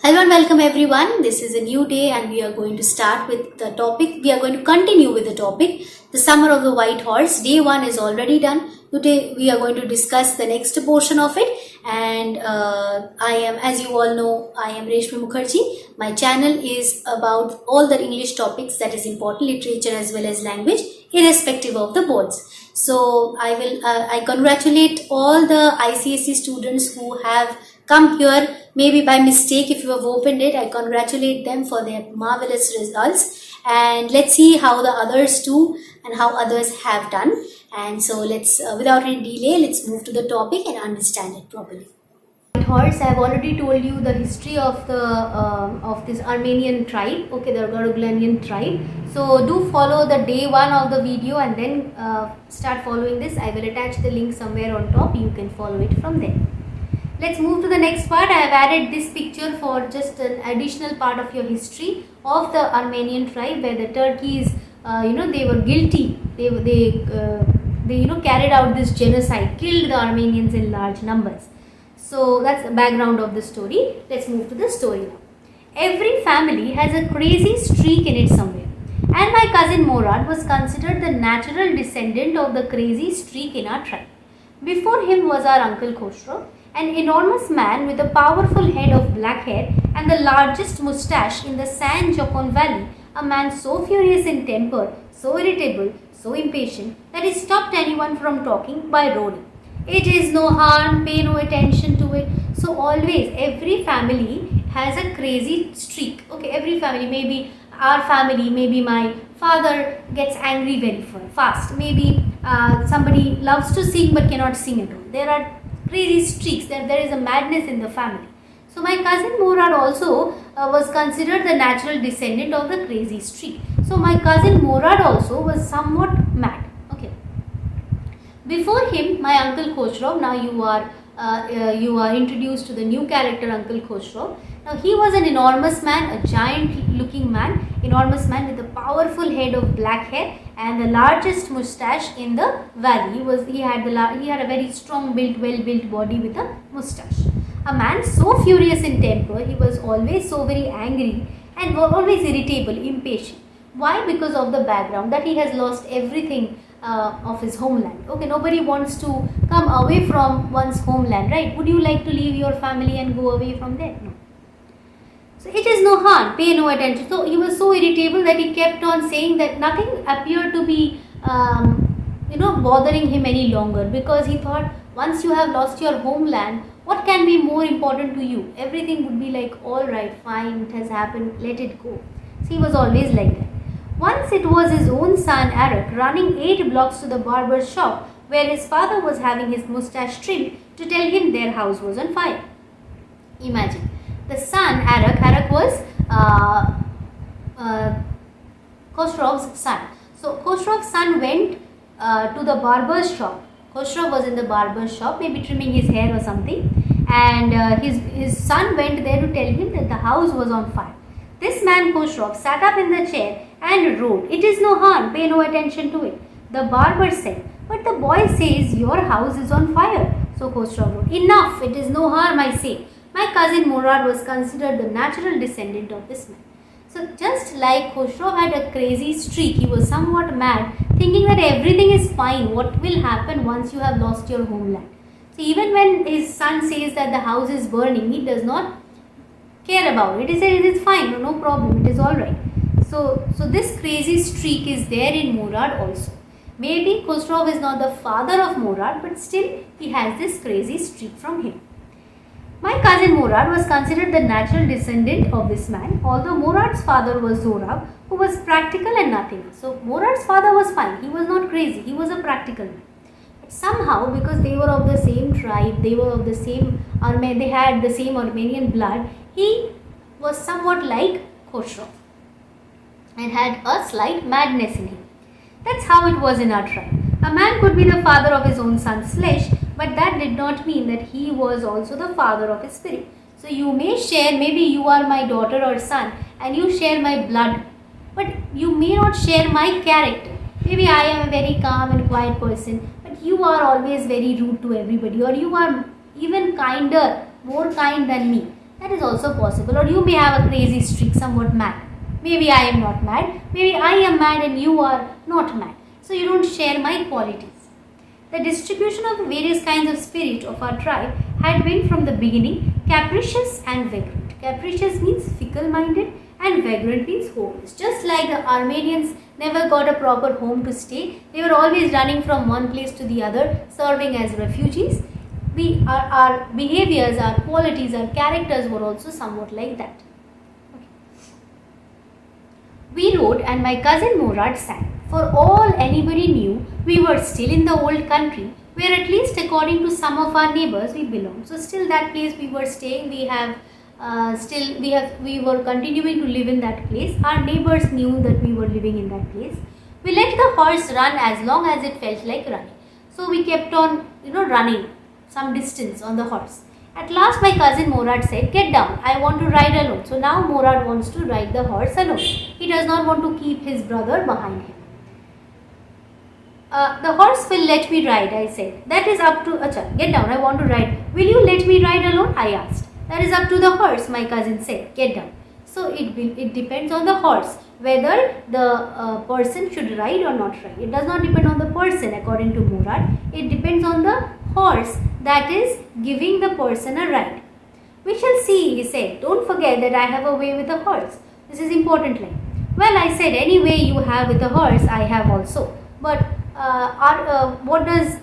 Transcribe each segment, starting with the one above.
Hello and welcome everyone. This is a new day and we are going to start with the topic. We are going to continue with the topic, the Summer of the White Horse. Day 1 is already done. Today we are going to discuss the next portion of it. And I am, as you all know, I am Reshmi Mukherjee. My channel is about all the English topics, that is important literature as well as language, irrespective of the boards. So I congratulate all the ICSE students who have come here. Maybe by mistake, if you have opened it, I congratulate them for their marvelous results. And let's see how the others do and how others have done. And so let's, without any delay, let's move to the topic and understand it properly. Horse, I have already told you the history of the of this Armenian tribe, okay, the Garuglanian tribe. So do follow the day 1 of the video and then start following this. I will attach the link somewhere on top. You can follow it from there. Let's move to the next part. I have added this picture for just an additional part of your history of the Armenian tribe, where the Turkeys, they were guilty. They carried out this genocide, killed the Armenians in large numbers. So that's the background of the story. Let's move to the story now. Every family has a crazy streak in it somewhere, and my cousin Morad was considered the natural descendant of the crazy streak in our tribe. Before him was our uncle Khosrow, an enormous man with a powerful head of black hair and the largest moustache in the San Jocon Valley, a man so furious in temper, so irritable, so impatient that he stopped anyone from talking by roaring. It is no harm, pay no attention to it. So always, every family has a crazy streak. Okay, every family, maybe our family, maybe my father gets angry very fast. Maybe somebody loves to sing but cannot sing at all. There are crazy streaks, there is a madness in the family. So my cousin Morad also was considered the natural descendant of the crazy streak. So my cousin Morad also was somewhat mad. Okay. Before him, my uncle Khosrow. Now you are introduced to the new character, Uncle Khosrow. Now he was an enormous man, a giant-looking man, enormous man with a powerful head of black hair and the largest moustache in the valley. He had a very strong built, well-built body with a moustache. A man so furious in temper, he was always so very angry and always irritable, impatient. Why? Because of the background that he has lost everything of his homeland. Okay, nobody wants to come away from one's homeland, right? Would you like to leave your family and go away from there? No. So it is no harm, pay no attention. So he was so irritable that he kept on saying that nothing appeared to be bothering him any longer, because he thought, once you have lost your homeland, what can be more important to you? Everything would be like, all right, fine, it has happened, let it go. So he was always like that. Once it was his own son Arak running 8 blocks to the barber's shop where his father was having his moustache trimmed to tell him their house was on fire. Imagine, the son Arak was Khosrow's son. So Khosrow's son went to the barber's shop. Khosrow was in the barber's shop, maybe trimming his hair or something, and his son went there to tell him that the house was on fire. This man Khosrow sat up in the chair and wrote, "It is no harm, pay no attention to it." The barber said, "But the boy says your house is on fire." So Khosrow wrote, "Enough, it is no harm, I say." My cousin Morad was considered the natural descendant of this man. So just like Khosrow had a crazy streak, he was somewhat mad, thinking that everything is fine, what will happen once you have lost your homeland. So even when his son says that the house is burning, he does not care about it. He said it is fine, no problem, it is alright. So this crazy streak is there in Morad also. Maybe Khosrow is not the father of Morad, but still he has this crazy streak from him. My cousin Morad was considered the natural descendant of this man, although Morad's father was Zorab, who was practical and nothing. So Morad's father was fine, he was not crazy, he was a practical man. But somehow, because they were of the same tribe, they were of the same they had the same Armenian blood, he was somewhat like Khosrow and had a slight madness in him. That's how it was in our tribe. A man could be the father of his own son's flesh, but that did not mean that he was also the father of his spirit. So you may share, maybe you are my daughter or son and you share my blood, but you may not share my character. Maybe I am a very calm and quiet person, but you are always very rude to everybody, or you are even kinder, more kind than me. That is also possible. Or you may have a crazy streak, somewhat mad. Maybe I am not mad. Maybe I am mad and you are not mad. So you don't share my qualities. The distribution of the various kinds of spirit of our tribe had been from the beginning capricious and vagrant. Capricious means fickle-minded and vagrant means homeless. Just like the Armenians never got a proper home to stay, they were always running from one place to the other, serving as refugees. Our behaviors, our qualities, our characters were also somewhat like that. Okay. We rode and my cousin Morad sang. For all anybody knew, we were still in the old country, where at least according to some of our neighbors we belonged. So still that place we were staying, we were continuing to live in that place. Our neighbors knew that we were living in that place. We let the horse run as long as it felt like running. So we kept on, running some distance on the horse. At last my cousin Morad said, "Get down, I want to ride alone." So now Morad wants to ride the horse alone. He does not want to keep his brother behind him. The horse will let me ride, I said. That is up to, get down, I want to ride. Will you let me ride alone? I asked. That is up to the horse, my cousin said. Get down. So it depends on the horse whether the person should ride or not ride. It does not depend on the person according to Murad. It depends on the horse that is giving the person a ride. We shall see, he said. Don't forget that I have a way with a horse. This is important line. Well, I said, any way you have with a horse, I have also. But what does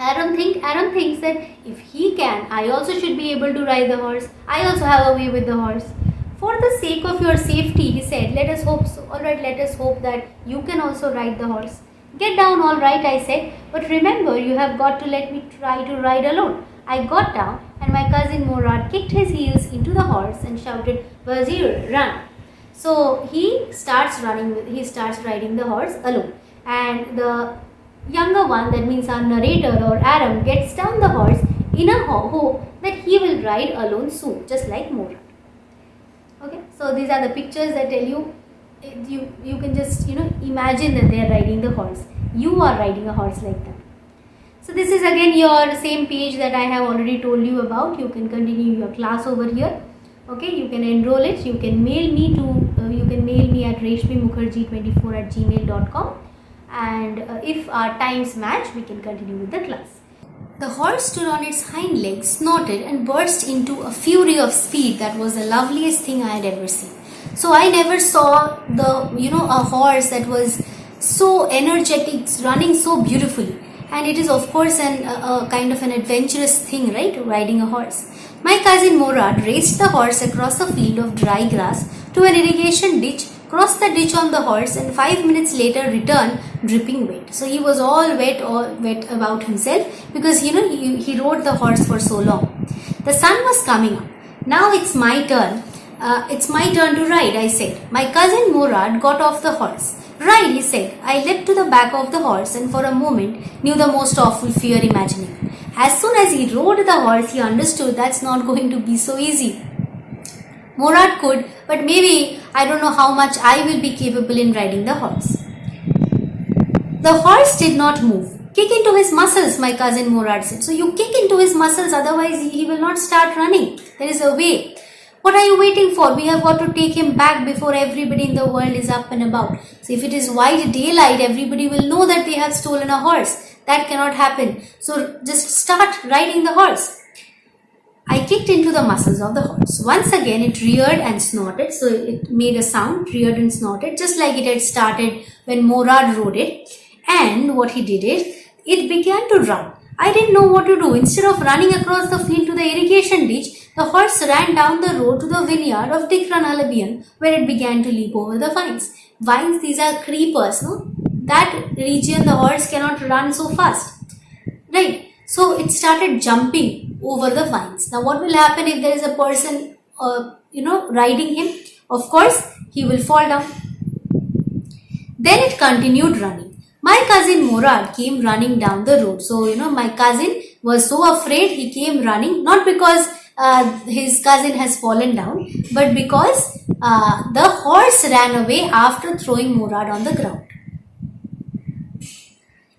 Aaron think? Aaron thinks that if he can, I also should be able to ride the horse. I also have a way with the horse. For the sake of your safety, he said, let us hope so. Alright, let us hope that you can also ride the horse. Get down, alright, I said. But remember, you have got to let me try to ride alone. I got down and my cousin Murad kicked his heels into the horse and shouted, Wazir, run. So he starts riding the horse alone. And the younger one, that means our narrator or Aram, gets down the horse in a hope that he will ride alone soon, just like Murad. Okay, so these are the pictures that tell you, you can just imagine that they are riding the horse. You are riding a horse like that. So this is again your same page that I have already told you about. You can continue your class over here. Okay, you can enroll it. You can mail me at reshmimukherjee24@gmail.com. And if our times match, we can continue with the class. The horse stood on its hind legs, snorted and burst into a fury of speed that was the loveliest thing I had ever seen. So I never saw a horse that was so energetic, running so beautifully. And it is of course a kind of an adventurous thing, right? Riding a horse. My cousin Morad raced the horse across a field of dry grass to an irrigation ditch, crossed the ditch on the horse, and 5 minutes later returned dripping wet. So he was all wet about himself because he rode the horse for so long. The sun was coming up. Now it's my turn. It's my turn to ride, I said. My cousin Murad got off the horse. Ride, he said. I leapt to the back of the horse and for a moment knew the most awful fear imaginable. As soon as he rode the horse, he understood that's not going to be so easy. Murad could, but maybe I don't know how much I will be capable in riding the horse. The horse did not move. Kick into his muscles, my cousin Murad said. So you kick into his muscles, otherwise he will not start running. There is a way. What are you waiting for? We have got to take him back before everybody in the world is up and about. So if it is wide daylight, everybody will know that they have stolen a horse. That cannot happen. So just start riding the horse. I kicked into the muscles of the horse. Once again it reared and snorted. So it made a sound, reared and snorted, just like it had started when Morad rode it. And what he did is, it began to run. I didn't know what to do. Instead of running across the field to the irrigation ditch, the horse ran down the road to the vineyard of Dikran Halabian, where it began to leap over the vines. Vines, these are creepers, no? That region, the horse cannot run so fast. Right? So it started jumping over the vines. Now what will happen if there is a person, riding him? Of course, he will fall down. Then it continued running. My cousin Murad came running down the road. So, my cousin was so afraid he came running, not because his cousin has fallen down, but because the horse ran away after throwing Murad on the ground.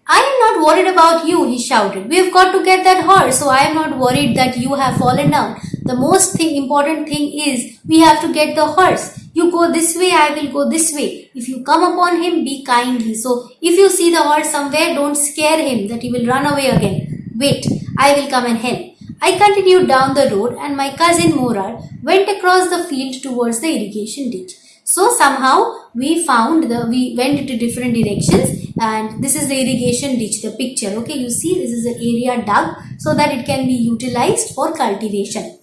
I am not worried about you, he shouted. We have got to get that horse, so I am not worried that you have fallen down. The most important thing is we have to get the horse. You go this way, I will go this way. If you come upon him, be kindly. So if you see the horse somewhere, don't scare him that he will run away again. Wait, I will come and help. I continued down the road and my cousin Morad went across the field towards the irrigation ditch. So somehow we went into different directions, and this is the irrigation ditch, the picture. Okay, you see this is an area dug so that it can be utilized for cultivation.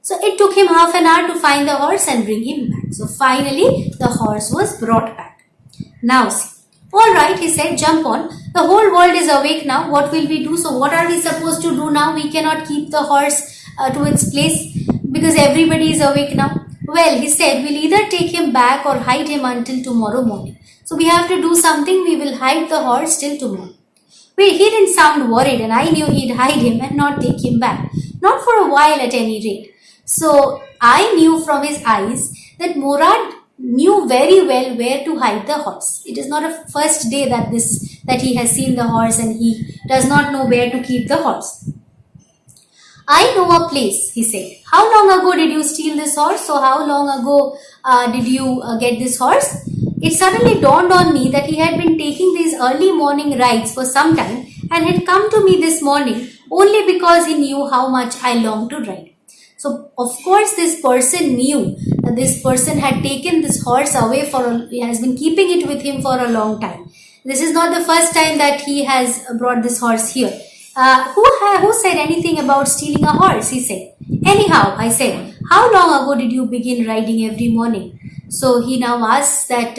So it took him half an hour to find the horse and bring him back. So finally the horse was brought back. Now see. Alright, he said, jump on. The whole world is awake now. What will we do? So what are we supposed to do now? We cannot keep the horse to its place because everybody is awake now. Well, he said, we'll either take him back or hide him until tomorrow morning. So we have to do something. We will hide the horse till tomorrow. Well, he didn't sound worried, and I knew he'd hide him and not take him back. Not for a while at any rate. So I knew from his eyes that Morad knew very well where to hide the horse. It is not a first day that he has seen the horse and he does not know where to keep the horse. I know a place, he said. How long ago did you steal this horse? So how long ago did you get this horse? It suddenly dawned on me that he had been taking these early morning rides for some time and had come to me this morning only because he knew how much I longed to ride. So, of course, this person knew that this person had taken this horse away he has been keeping it with him for a long time. This is not the first time that he has brought this horse here. Who said anything about stealing a horse? He said. Anyhow, I said, how long ago did you begin riding every morning? So he now asks that,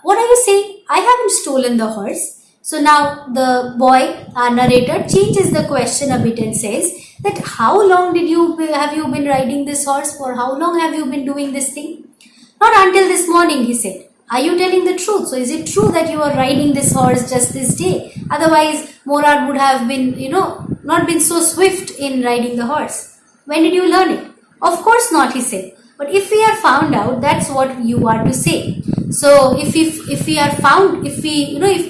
what are you saying? I haven't stolen the horse. So now the boy, narrator, changes the question a bit and says that how long have you been riding this horse? For how long have you been doing this thing? Not until this morning, he said. Are you telling the truth? So is it true that you are riding this horse just this day? Otherwise, Morad would have been, not been so swift in riding the horse. When did you learn it? Of course not, he said. But if we are found out, that's what you are to say. So if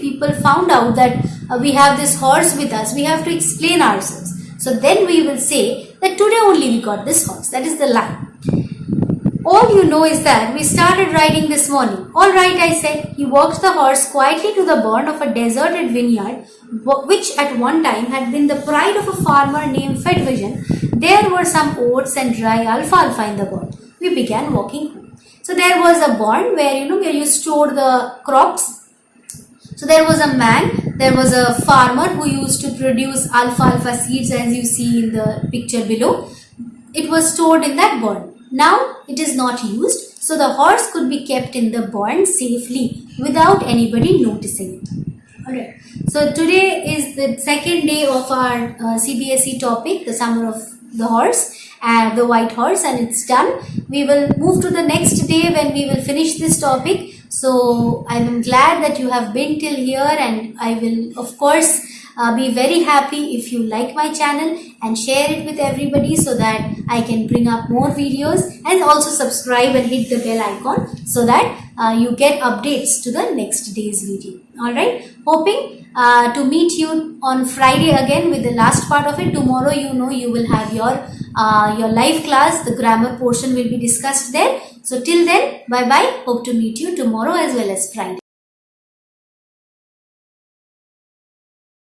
people found out that we have this horse with us, we have to explain ourselves. So then we will say that today only we got this horse. That is the line. All you know is that we started riding this morning. All right, I said. He walked the horse quietly to the barn of a deserted vineyard, which at one time had been the pride of a farmer named Fedvision. There were some oats and dry alfalfa in the barn. We began walking home. So there was a barn where you store the crops. So there was a farmer who used to produce alfalfa seeds, as you see in the picture below. It was stored in that barn. Now it is not used, so the horse could be kept in the barn safely without anybody noticing it. Alright, so today is the second day of our CBSE topic, the summer of the horse and the white horse, and it's done. We will move to the next day when we will finish this topic. So I am glad that you have been till here, and I will of course be very happy if you like my channel and share it with everybody so that I can bring up more videos, and also subscribe and hit the bell icon so that you get updates to the next day's video. Alright, hoping to meet you on Friday again with the last part of it. Tomorrow you will have your live class. The grammar portion will be discussed there. So till then, bye bye. Hope to meet you tomorrow as well as Friday.